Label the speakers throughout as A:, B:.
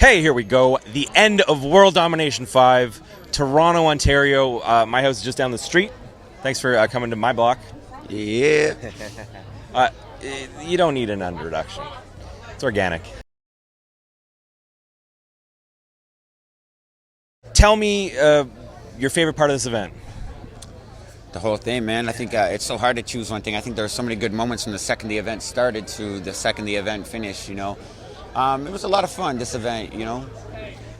A: Hey, here we go. The end of World Domination 5, Toronto, Ontario. My house is just down the street. Thanks for coming to my block.
B: Yeah.
A: You don't need an introduction. It's organic. Tell me your favorite part of this event.
B: The whole thing, man. I think it's so hard to choose one thing. I think there were so many good moments from the second the event started to the second the event finished, It was a lot of fun, this event,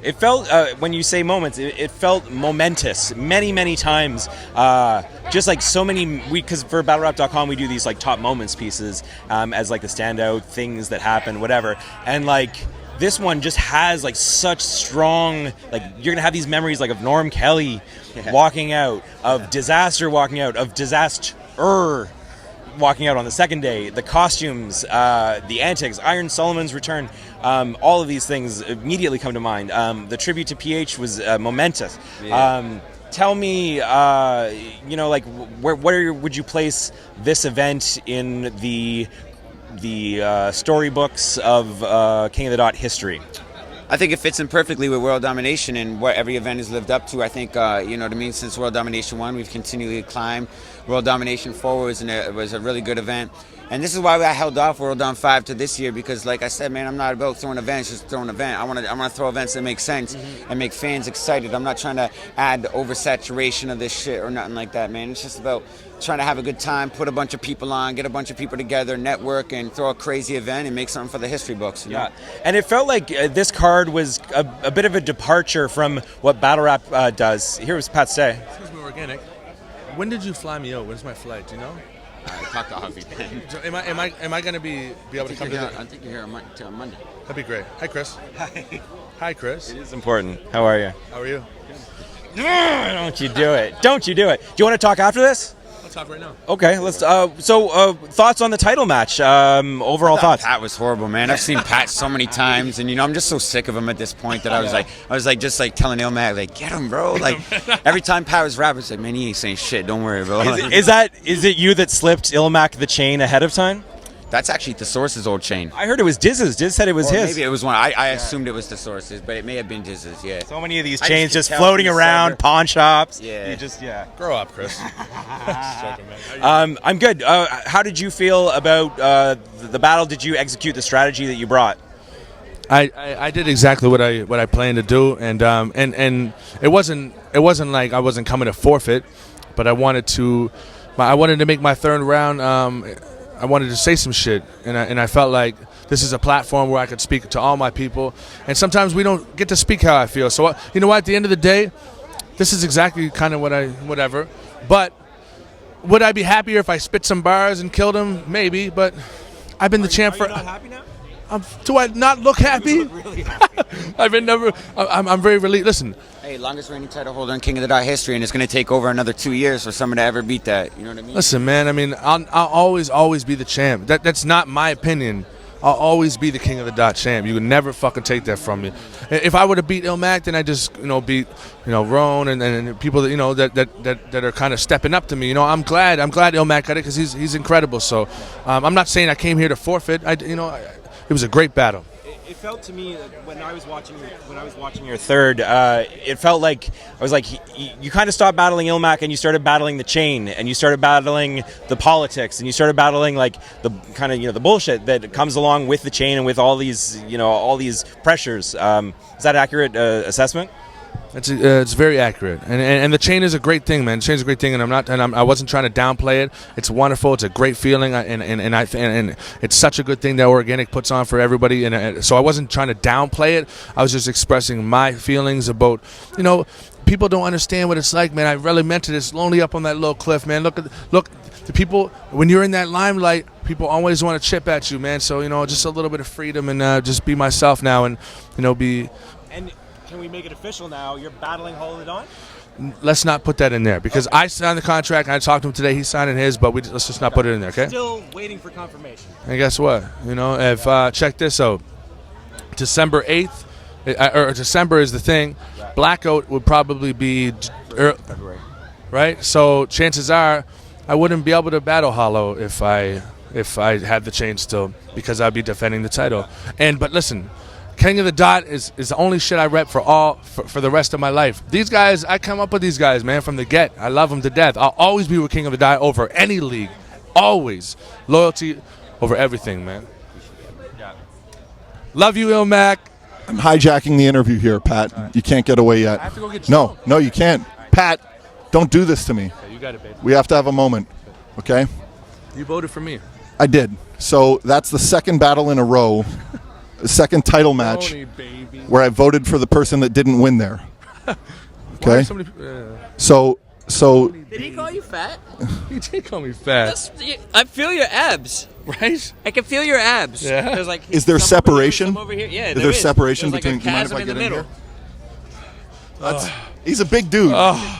A: It felt, when you say moments, it felt momentous many, many times. Just like so many, because for BattleRap.com we do these like top moments pieces as like the standout things that happen, whatever. And like this one just has like such strong, like you're going to have these memories like of Norm Kelly walking out, of Disaster walking out, of Disaster walking out on the second day, the costumes, the antics, Iron Solomon's return, all of these things immediately come to mind. The tribute to PH was momentous.
B: Yeah.
A: Tell me, like where would you place this event in the storybooks of King of the Dot history?
B: I think it fits in perfectly with World Domination and what every event has lived up to. I think, since World Domination 1, we've continually climbed. World Domination 4 was a really good event. And this is why I held off World Dom 5 to this year, because like I said, man, I'm not about throwing events, just throwing an event. I want to throw events that make sense and make fans excited. I'm not trying to add oversaturation of this shit or nothing like that, man. It's just about trying to have a good time, put a bunch of people on, get a bunch of people together, network, and throw a crazy event and make something for the history books.
A: Yeah, and it felt like this card was a bit of a departure from what Battle Rap does. Here was Pat Stay.
C: Excuse me, Organic. When did you fly me out? When's my flight? Do you know?
B: I talked to Harvey.
C: So am I going to be able to come to
B: I think you're here on Monday.
C: That'd be great. Hi, Chris. Hi, Chris.
A: It is important. How are you?
C: How are you?
A: Don't you do it. Don't you do it. Do you want to talk after this?
C: I'll talk right now.
A: Okay, let's. Thoughts on the title match? Overall thoughts.
B: Pat was horrible, man. I've seen Pat so many times, and I'm just so sick of him at this point that I was like telling Ilmac, like, get him, bro. Like every time Pat was rapping, it's like, man, he ain't saying shit. Don't worry, bro.
A: Is it you that slipped Ilmac the chain ahead of time?
B: That's actually the Source's old chain.
A: I heard it was Diz's. Diz said it was his.
B: Maybe it was one. I assumed it was the Source's, but it may have been Diz's. Yeah.
A: So many of these chains just floating around pawn shops.
B: Yeah.
C: Grow up, Chris. Just joking, man.
A: I'm good. How did you feel about the battle? Did you execute the strategy that you brought?
C: I did exactly what I planned to do, and it wasn't like I wasn't coming to forfeit, but I wanted to make my third round. I wanted to say some shit, and I felt like this is a platform where I could speak to all my people, and sometimes we don't get to speak how I feel. So you know what? At the end of the day, this is exactly kind of whatever. But would I be happier if I spit some bars and killed him? Maybe, but I've been the champ for.
A: Are you not happy now?
C: Do I not look happy?
A: You look really happy.
C: I'm very relieved. Listen.
B: Hey, longest reigning title holder in King of the Dot history, and it's going to take over another 2 years for someone to ever beat that. You know what I mean?
C: Listen, man. I mean, I'll always be the champ. That's not my opinion. I'll always be the King of the Dot champ. You would never fucking take that from me. If I would have beat Ilmac, then I just beat Rone and people that that are kind of stepping up to me. I'm glad Ilmac got it because he's incredible. So I'm not saying I came here to forfeit. It was a great battle.
A: It felt to me that when I was watching your third, it felt like I was like you kind of stopped battling Ilmac and you started battling the chain and you started battling the politics and you started battling like the kind of the bullshit that comes along with the chain and with all these all these pressures. Is that accurate assessment?
C: It's very accurate, and the chain is a great thing, man. The chain is a great thing, and I wasn't trying to downplay it. It's wonderful. It's a great feeling, and it's such a good thing that Organik puts on for everybody. And so I wasn't trying to downplay it. I was just expressing my feelings about, people don't understand what it's like, man. I really meant it. It's lonely up on that little cliff, man. Look, the people when you're in that limelight, people always want to chip at you, man. So just a little bit of freedom and just be myself now, and be.
A: And can we make it official now? You're battling Hall of the Dawn?
C: Let's not put that in there because I signed the contract. I talked to him today. He's signing his, but let's just not put it in there, okay?
A: Still waiting for confirmation.
C: And guess what? If check this out, December 8th, or December is the thing. Blackout would probably be
A: February,
C: right? So chances are, I wouldn't be able to battle Hollow if I had the chain still because I'd be defending the title. But listen. King of the Dot is the only shit I rep for the rest of my life. These guys, I come up with these guys, man, from the get. I love them to death. I'll always be with King of the Dot over any league. Always. Loyalty over everything, man. Love you, Ilmac.
D: I'm hijacking the interview here, Pat. You can't get away yet.
C: I have to go get
D: No, you can't. Pat, don't do this to me.
C: Okay, you got it, baby.
D: We have to have a moment, okay?
C: You voted for me.
D: I did. So that's the second battle in a row, the second title match, where I voted for the person that didn't win there. Okay? So
E: Did he call you fat?
C: He did call me fat.
E: I feel your abs.
C: Right?
E: I can feel your abs.
C: Yeah.
E: There's like
D: is there
E: some over here,
D: separation?
E: some over here. Yeah,
D: is there separation
E: There's
D: between?
E: like a chasm
D: do you mind if I
E: in the
D: get
E: middle.
D: in here? He's a big dude.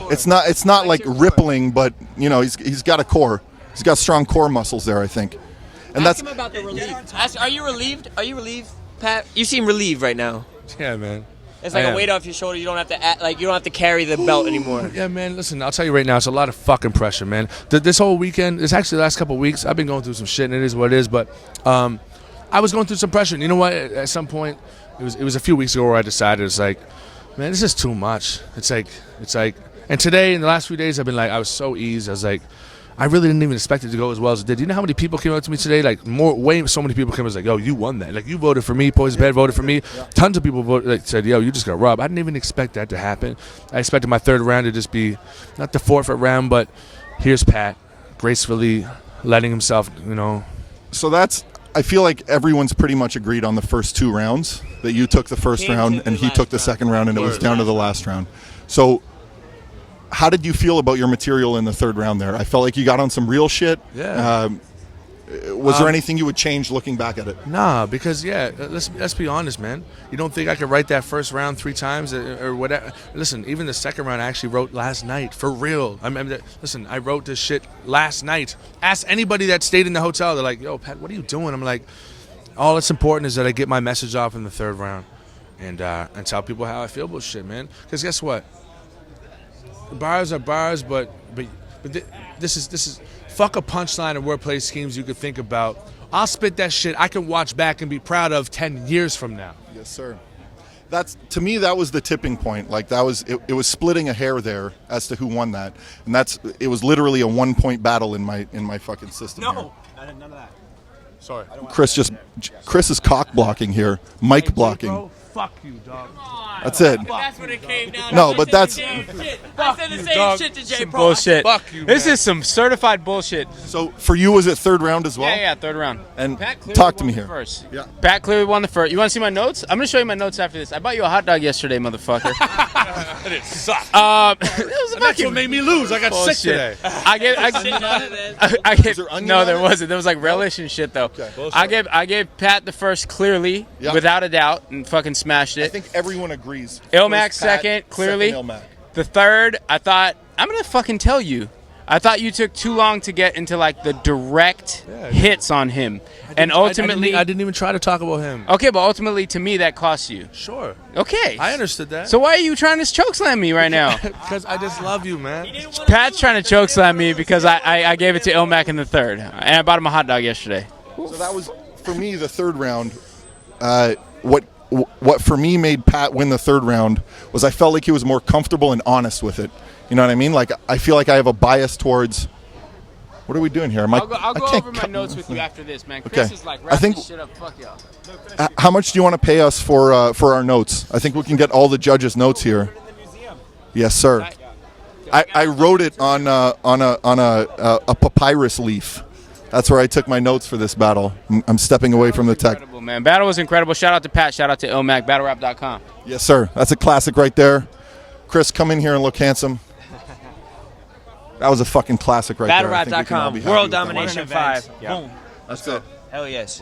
D: It's not like rippling, but you know he's got a core. He's got strong core muscles there, I think. And
E: Ask
D: that's
E: him about the relief. Are you relieved? Are you relieved, Pat? You seem relieved right now.
C: Yeah, man.
E: It's like
C: I
E: a
C: am.
E: weight off your shoulder. You don't have to act, you don't have to carry the belt anymore.
C: Yeah, man, listen, I'll tell you right now, it's a lot of fucking pressure, man. This whole weekend, it's actually the last couple of weeks, I've been going through some shit, and it is what it is, but I was going through some pressure, and you know what, at some point, it was a few weeks ago where I decided, it's like, man, this is too much. It's like, and today, in the last few days, I've been like, I was so eased, I was like, I really didn't even expect it to go as well as it did. You know how many people came up to me today? Like so many people came. Was like, "Yo, you won that. Like you voted for me. Poison Bed voted for me. Tons of people said, "Yo, you just got robbed." I didn't even expect that to happen. I expected my third round to just be not the forfeit round, but here's Pat gracefully letting himself, you know.
D: so that's. I feel like everyone's pretty much agreed on the first two rounds. That you took the first
E: Came
D: round
E: to
D: and
E: the
D: he
E: last
D: took the
E: round.
D: second round, and it was down to the last round. So. How did you feel about your material in the third round there? I felt like you got on some real shit.
C: Yeah.
D: Was there anything you would change looking back at it?
C: Nah, because let's be honest, man. You don't think I could write that first round 3 times or whatever? Listen, even the second round I actually wrote last night for real. Listen, I wrote this shit last night. Ask anybody that stayed in the hotel. They're like, "Yo, Pat, what are you doing?" I'm like, all that's important is that I get my message off in the third round, and tell people how I feel about shit, man. Because guess what? Bars are bars, but this is fuck a punchline and wordplay schemes you could think about. I'll spit that shit I can watch back and be proud of 10 years from now.
D: Yes, sir. To me, that was the tipping point. Like it was splitting a hair there as to who won that, and it was literally a 1-point battle in my fucking system.
A: No, none of that.
C: Sorry.
D: Chris is cock blocking here, mic blocking.
C: Bro, fuck you, dog.
D: That's it.
E: That's what it came down to.
D: No, but that's
E: I said the same
C: dog.
E: shit to J.
A: Some
E: Pro.
A: bullshit.
C: Fuck you,
A: This
C: man.
A: is some certified bullshit.
D: so. For you, was it third round as well?
A: Yeah, third round.
D: And
A: Pat clearly
D: talk to
A: won
D: me
A: the
D: here.
A: First.
D: Yeah.
A: Pat clearly won the first. You want to see my notes? I'm going to show you my notes after this. I bought you a hot dog yesterday, motherfucker.
C: It sucked.
A: It was
C: And that's what made me lose. I got sick today.
A: I gave
D: there onion
A: no,
D: on
A: there
D: it?
A: wasn't. There was like relish and shit though. I gave Pat the first clearly,
D: Yeah.
A: without a doubt, and fucking smashed
D: I
A: it.
D: think everyone agrees.
A: Ilmac
D: First Pat,
A: second, clearly.
D: second Ilmac.
A: The third, I thought I'm gonna fucking tell you. I thought you took too long to get into like the direct hits on him, and ultimately,
C: I didn't even try to talk about him.
A: okay, but ultimately to me that cost you.
C: Sure.
A: Okay,
C: I understood that.
A: So why are you trying to chokeslam me right now?
C: Because I just love you, man.
A: Pat's trying to chokeslam me because I gave it to Ilmac in the third, and I bought him a hot dog yesterday.
D: So that was for me the third round. What for me made Pat win the third round was I felt like he was more comfortable and honest with it. You know what I mean? Like I feel like I have a bias towards. What are we doing here?
A: I'll go over my notes with you after this, man. Chris
D: Okay.
A: is like
D: I
A: wrapping
D: think-
A: this shit up. Fuck y'all.
D: How much do you want to pay us for our notes? I think we can get all the judges' notes here. Yes, sir. I wrote it on a papyrus leaf. That's where I took my notes for this battle. I'm stepping away from the tech.
A: Incredible, man. Battle was incredible. Shout out to Pat. Shout out to Ilmac. BattleRap.com.
D: Yes, sir. That's a classic right there. Chris, come in here and look handsome. That was a fucking classic right there. I think we can all be
E: BattleRap.com.
D: happy
E: World
D: with that one.
E: Domination 5. Boom.
D: That's it.
E: Hell yes.